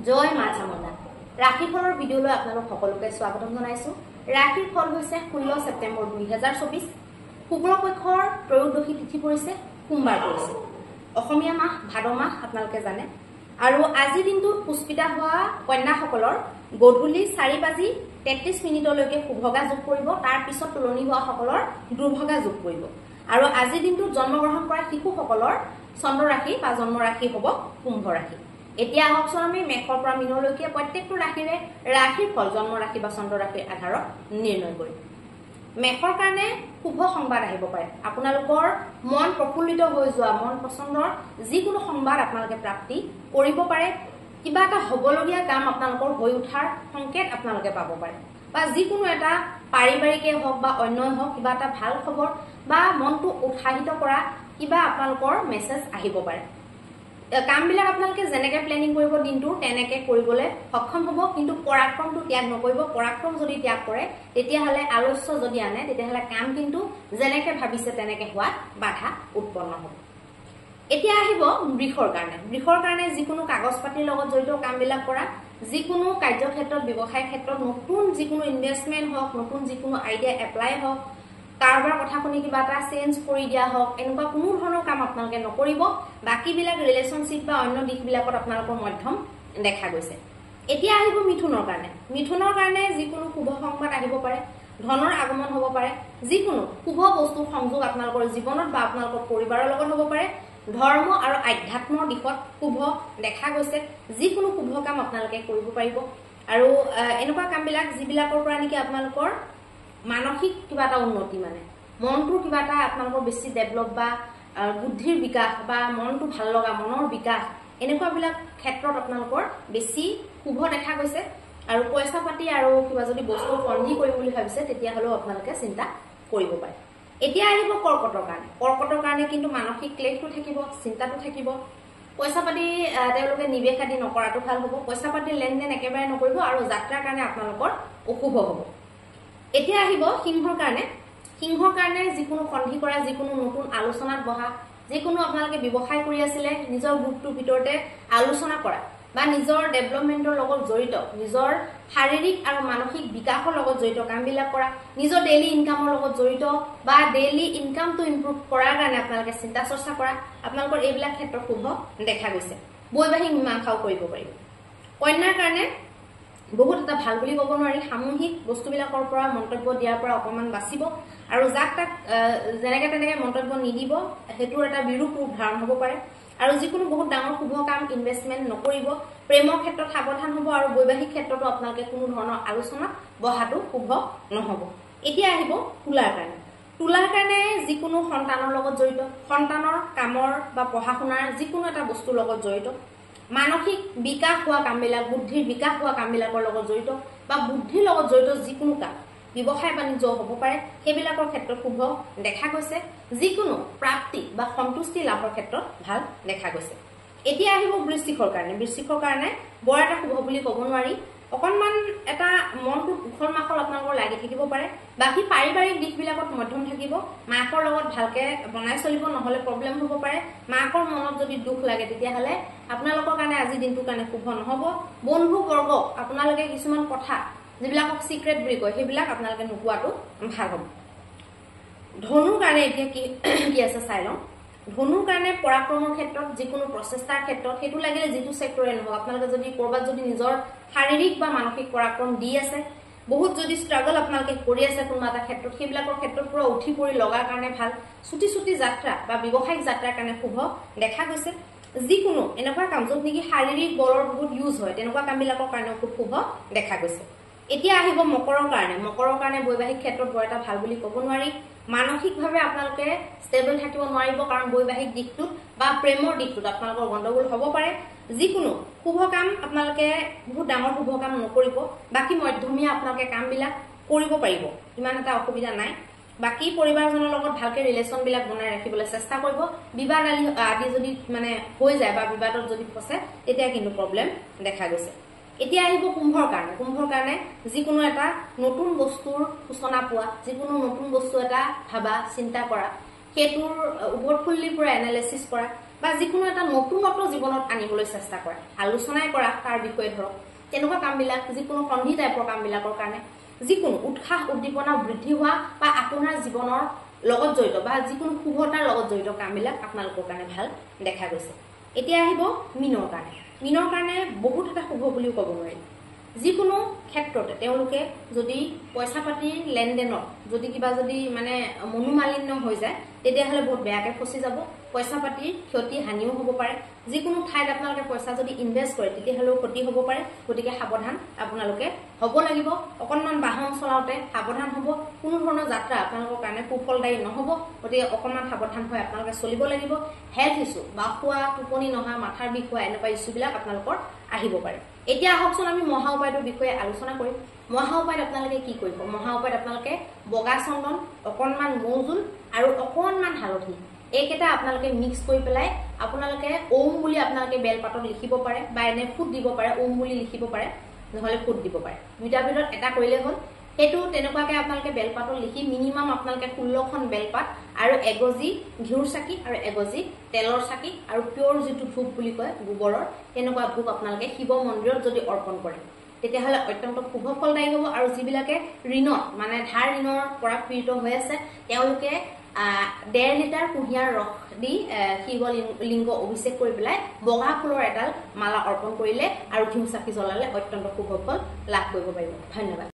জয় মা চামুণ্ডা। ৰাশি ফলৰ ভিডিঅ'লৈ আপোনালোক সকলোকে স্বাগতম জনাইছো। ৰাশিৰ ফল হৈছে 16 ছেপ্টেম্বৰ 2024। শুক্লপক্ষৰ ত্ৰয়োদশী তিথি পৰিছে, সোমবাৰ পৰিছে। অসমীয়া মাহ ভাদ মাহ আপোনালোকে জানে। আৰু আজিৰ দিনটোত পুষ্পিতা হোৱা কন্যাসকলৰ গধূলি 4:33 শুভগা যোগ কৰিব, তাৰ পিছত তুলনি হোৱা সকলৰ দুৰ্ভগা যোগ কৰিব। আৰু আজিৰ দিনটোত জন্মগ্ৰহণ কৰা শিশুসকলৰ চন্দ্ৰ ৰাশি বা জন্ম ৰাশি হ'ব কুম্ভ ৰাশি। এতিয়া আহকচোন আমি মেষৰ পৰা মীনলৈকে প্ৰত্যেকটো ৰাশিৰে ৰাশিৰ ফল জন্ম ৰাশি বা চন্দ্ৰ ৰাশিৰ আধাৰত নিৰ্ণয় কৰিম। মেষৰ কাৰণে শুভ সংবাদ আহিব পাৰে। আপোনালোকৰ মন প্ৰফুল্লিত হৈ যোৱা, মন পচন্দৰ যিকোনো সংবাদ আপোনালোকে প্ৰাপ্তি কৰিব পাৰে। কিবা এটা হ'বলগীয়া কাম আপোনালোকৰ হৈ উঠাৰ সংকেত আপোনালোকে পাব পাৰে, বা যিকোনো এটা পাৰিবাৰিকে হওক বা অন্যই হওক কিবা এটা ভাল খবৰ বা মনটো উৎসাহিত কৰা কিবা আপোনালোকৰ মেছেজ আহিব পাৰে। কামবিলাক আপোনালোকে যেনেকে প্লেনিং কৰিব দিনটো তেনেকে কৰিবলৈ সক্ষম হ'ব, কিন্তু পৰাক্ৰমটো ত্যাগ নকৰিব। পৰাক্ৰম যদি ত্যাগ কৰে তেতিয়াহ'লে আলস্য যদি আনে তেতিয়াহ'লে কাম কিন্তু যেনেকে ভাবিছে তেনেকে হোৱাত বাধা উৎপন্ন হ'ব। এতিয়া আহিব বৃষৰ কাৰণে। বৃষৰ কাৰণে যিকোনো কাগজ পাতিৰ লগত জড়িত কামবিলাক কৰা, যিকোনো কাৰ্যক্ষেত্ৰত ব্যৱসায় ক্ষেত্ৰত নতুন যিকোনো ইনভেষ্টমেণ্ট হওক, নতুন যিকোনো আইডিয়া এপ্লাই হওক, কাৰোবাৰ কথা শুনি কিবা এটা চেঞ্জ কৰি দিয়া হওক, এনেকুৱা কোনো ধৰণৰ কাম আপোনালোকে নকৰিব। বাকীবিলাক ৰিলেশ্যনশ্বিপ বা অন্য দিশবিলাকত আপোনালোকৰ মধ্যম দেখা গৈছে। এতিয়া আহিব মিথুনৰ কাৰণে। মিথুনৰ কাৰণে যিকোনো শুভ সংবাদ আহিব পাৰে, ধনৰ আগমন হ'ব পাৰে, যিকোনো শুভ বস্তুৰ সংযোগ আপোনালোকৰ জীৱনত বা আপোনালোকৰ পৰিবাৰৰ লগত হ'ব পাৰে। ধৰ্ম আৰু আধ্যাত্মৰ দিশত শুভ দেখা গৈছে। যিকোনো শুভ কাম আপোনালোকে কৰিব পাৰিব। আৰু এনেকুৱা কামবিলাক যিবিলাকৰ পৰা নেকি আপোনালোকৰ মানসিক কিবা এটা উন্নতি, মানে মনটোৰ কিবা এটা আপোনালোকৰ বেছি ডেভেলপ বা বুদ্ধিৰ বিকাশ বা মনটো ভাল লগা মনৰ বিকাশ, এনেকুৱাবিলাক ক্ষেত্ৰত আপোনালোকৰ বেছি শুভ দেখা গৈছে। আৰু পইচা পাতি আৰু কিবা যদি বস্তু সন্ধি কৰিম বুলি ভাবিছে তেতিয়াহ'লেও আপোনালোকে চিন্তা কৰিব পাৰে। এতিয়া আহিব কৰ্কটৰ কাৰণে। কৰ্কটৰ কাৰণে কিন্তু মানসিক ক্লেশটো থাকিব, চিন্তাটো থাকিব। পইচা পাতি তেওঁলোকে নিৱেশ আদি নকৰাটো ভাল হ'ব। পইচা পাতিৰ লেনদেন একেবাৰে নকৰিব আৰু যাত্ৰাৰ কাৰণে আপোনালোকৰ অশুভ হ'ব। এতিয়া আহিব সিংহৰ কাৰণে। সিংহৰ কাৰণে যিকোনো সন্ধি কৰা, যিকোনো নতুন আলোচনাত বহা, যিকোনো আপোনালোকে ব্যৱসায় কৰি আছিলে নিজৰ গ্ৰুপটোৰ ভিতৰতে আলোচনা কৰা বা নিজৰ ডেভেলপমেণ্টৰ লগত জড়িত, নিজৰ শাৰীৰিক আৰু মানসিক বিকাশৰ লগত জড়িত কামবিলাক কৰা, নিজৰ ডেইলি ইনকামৰ লগত জড়িত বা ডেইলি ইনকামটো ইম্প্ৰুভ কৰাৰ কাৰণে আপোনালোকে চিন্তা চৰ্চা কৰা, আপোনালোকৰ এইবিলাক ক্ষেত্ৰত শুভ দেখা গৈছে। বৈবাহিক মীমাংসাও কৰিব পাৰিব। কন্যাৰ কাৰণে বহুত এটা ভাল বুলি ক'ব নোৱাৰি। সামূহিক বস্তুবিলাকৰ পৰা মন্তব্য দিয়াৰ পৰা অকণমান বাচিব আৰু যাক তাক যেনেকে তেনেকে মন্তব্য নিদিব, সেইটোৰ এটা বিৰূপ ৰূপ ধাৰণ হ'ব পাৰে। আৰু যিকোনো বহুত ডাঙৰ শুভ কাম ইনভেষ্টমেণ্ট নকৰিব। প্ৰেমৰ ক্ষেত্ৰত সাৱধান হ'ব আৰু বৈবাহিক ক্ষেত্ৰতো আপোনালোকে কোনো ধৰণৰ আলোচনা বহাটো শুভ নহ'ব। এতিয়া আহিব তুলাৰ কাৰণে। তুলাৰ কাৰণে যিকোনো সন্তানৰ লগত জড়িত, সন্তানৰ কামৰ বা পঢ়া শুনাৰ যিকোনো এটা বস্তুৰ লগত জড়িত, মানসিক বিকাশ হোৱা কামবিলাক, বুদ্ধিৰ বিকাশ হোৱা কামবিলাকৰ লগত জড়িত বা বুদ্ধিৰ লগত জড়িত যিকোনো কাম, ব্যৱসায় বাণিজ্য হ'ব পাৰে, সেইবিলাকৰ ক্ষেত্ৰত শুভ দেখা গৈছে। যিকোনো প্ৰাপ্তি বা সন্তুষ্টি লাভৰ ক্ষেত্ৰত ভাল দেখা গৈছে। এতিয়া আহিব বৃশ্চিকৰ কাৰণে। বৃশ্চিকৰ কাৰণে বৰ এটা শুভ বুলি ক'ব নোৱাৰি। অকণমান এটা মনটো উখল মাখল আপোনালোকৰ লাগি থাকিব পাৰে। বাকী পাৰিবাৰিক দিশবিলাকত মধ্যম থাকিব। মাকৰ লগত ভালকে বনাই চলিব, নহ'লে প্ৰব্লেম হ'ব পাৰে। মাকৰ মনত যদি দুখ লাগে তেতিয়াহ'লে আপোনালোকৰ কাৰণে আজিৰ দিনটোৰ কাৰণে শুভ নহ'ব। বন্ধুবৰ্গ আপোনালোকে কিছুমান কথা যিবিলাকক চিক্ৰেট বুলি কয় সেইবিলাক আপোনালোকে নোকোৱাটো ভাল হ'ব। ধনুৰ কাৰণে এতিয়া কি আছে চাই লওঁ। ধনুৰ কাৰণে পৰাক্ৰমৰ ক্ষেত্ৰত, যিকোনো প্ৰচেষ্টাৰ ক্ষেত্ৰত, সেইটো লাগিলে যিটো ছেক্টৰে নহওক, আপোনালোকে যদি ক'ৰবাত যদি নিজৰ শাৰীৰিক বা মানসিক পৰাক্ৰম দি আছে, বহুত যদি ষ্ট্ৰাগল আপোনালোকে কৰি আছে কোনোবা এটা ক্ষেত্ৰত, সেইবিলাকৰ ক্ষেত্ৰত পুৰা উঠি পৰি লগাৰ কাৰণে ভাল। ছুটি ছুটি যাত্ৰা বা ব্যৱসায়িক যাত্ৰাৰ কাৰণে শুভ দেখা গৈছে। যিকোনো এনেকুৱা কাম য'ত নেকি শাৰীৰিক বলৰ বহুত ইউজ হয়, তেনেকুৱা কামবিলাকৰ কাৰণেও খুব শুভ দেখা গৈছে। এতিয়া আহিব মকৰৰ কাৰণে। মকৰৰ কাৰণে বৈবাহিক ক্ষেত্ৰত বৰ এটা ভাল বুলি ক'ব নোৱাৰি। মানসিকভাৱে আপোনালোকে ষ্টেবল থাকিব নোৱাৰিব, কাৰণ বৈবাহিক দিশটোত বা প্ৰেমৰ দিশটোত আপোনালোকৰ গণ্ডগোল হ'ব পাৰে। যিকোনো শুভ কাম আপোনালোকে বহুত ডাঙৰ শুভ কাম নকৰিব। বাকী মধ্যমীয়া আপোনালোকে কামবিলাক কৰিব পাৰিব, ইমান এটা অসুবিধা নাই। বাকী পৰিবাৰজনৰ লগত ভালকে ৰিলেশ্যনবিলাক বনাই ৰাখিবলৈ চেষ্টা কৰিব। বিবাদ আদি যদি মানে হৈ যায় বা বিবাদত যদি ফচে তেতিয়া কিন্তু প্ৰব্লেম দেখা গৈছে। এতিয়া আহিব কুম্ভৰ কাৰণে। কুম্ভৰ কাৰণে যিকোনো এটা নতুন বস্তুৰ সূচনা পোৱা, যিকোনো নতুন বস্তু এটা ভাবা চিন্তা কৰা, সেইটোৰ ওপৰফুল্লিৰ পৰা এনালাইচিছ কৰা, বা যিকোনো এটা নতুনত্ব জীৱনত আনিবলৈ চেষ্টা কৰা, আলোচনাই কৰা তাৰ বিষয়ে ধৰক তেনেকুৱা কামবিলাক, যিকোনো সন্ধি টাইপৰ কামবিলাকৰ কাৰণে যিকোনো উৎসাহ উদ্দীপনা বৃদ্ধি হোৱা বা আপোনাৰ জীৱনৰ লগত জড়িত বা যিকোনো শুভতাৰ লগত জড়িত কামবিলাক আপোনালোকৰ কাৰণে ভাল দেখা গৈছে। এতিয়া আহিব মীনৰ কাৰণে। মীনৰ কাৰণে বহুত এটা শুভ বুলিও ক'ব নোৱাৰি। যিকোনো ক্ষেত্ৰতে তেওঁলোকে যদি পইচা পাতিৰ লেনদেনত যদি কিবা যদি মানে মনোমালিন্য হৈ যায় তেতিয়াহ'লে বহুত বেয়াকৈ ফচি যাব, পইচা পাতিৰ ক্ষতি হানিও হ'ব পাৰে। যিকোনো ঠাইত আপোনালোকে পইচা যদি ইনভেষ্ট কৰে তেতিয়াহ'লেও ক্ষতি হ'ব পাৰে, গতিকে সাৱধান আপোনালোকে হ'ব লাগিব। অকণমান বাহন চলাওঁতে সাৱধান হ'ব, কোনো ধৰণৰ যাত্ৰা আপোনালোকৰ কাৰণে সুফলদায়ী নহ'ব, গতিকে অকণমান সাৱধান হৈ আপোনালোকে চলিব লাগিব। হেল্থ ইছ্যু বা খোৱা টোপনি নহা মাথাৰ বিষ হোৱা এনেকুৱা ইছ্যুবিলাক আপোনালোকৰ আহিব পাৰে। এতিয়া আহকচোন আমি মহা উপায়টোৰ বিষয়ে আলোচনা কৰিম। মহা উপায়ত আপোনালোকে কি কৰিব? মহা উপায়ত আপোনালোকে বগা চন্দন, অকণমান মৌজোল আৰু অকণমান হালধি এইকেইটা আপোনালোকে মিক্স কৰি পেলাই আপোনালোকে ওম বুলি আপোনালোকে বেলপাতত লিখিব পাৰে বা এনে ফুট দিব পাৰে, ওম বুলি লিখিব পাৰে, নহ'লে ফুট দিব পাৰে। দুইটাৰ ভিতৰত এটা কৰিলে হ'ল। সেইটো তেনেকুৱাকে আপোনালোকে বেলপাতত লিখি মিনিমাম আপোনালোকে 16খন বেলপাত আৰু এগজি ঘিউৰ চাকি আৰু এগজি তেলৰ চাকি আৰু পিয়ৰ যিটো ধূপ বুলি কয় গোবৰৰ, তেনেকুৱা ধূপ আপোনালোকে শিৱ মন্দিৰত যদি অৰ্পণ কৰে তেতিয়াহ'লে অত্যন্ত শুভ ফলদায়ী হ'ব। আৰু যিবিলাকে ঋণত মানে ধাৰ ঋণৰ পৰা পীড়িত হৈ আছে তেওঁলোকে 1.5 লিটাৰ কুঁহিয়াৰ ৰস দি শিৱলিংগ অভিষেক কৰি পেলাই বগা ফুলৰ এডাল মালা অৰ্পণ কৰিলে আৰু ঘিউ চাকি জ্বলালে অত্যন্ত শুভ ফল লাভ কৰিব পাৰিব। ধন্যবাদ।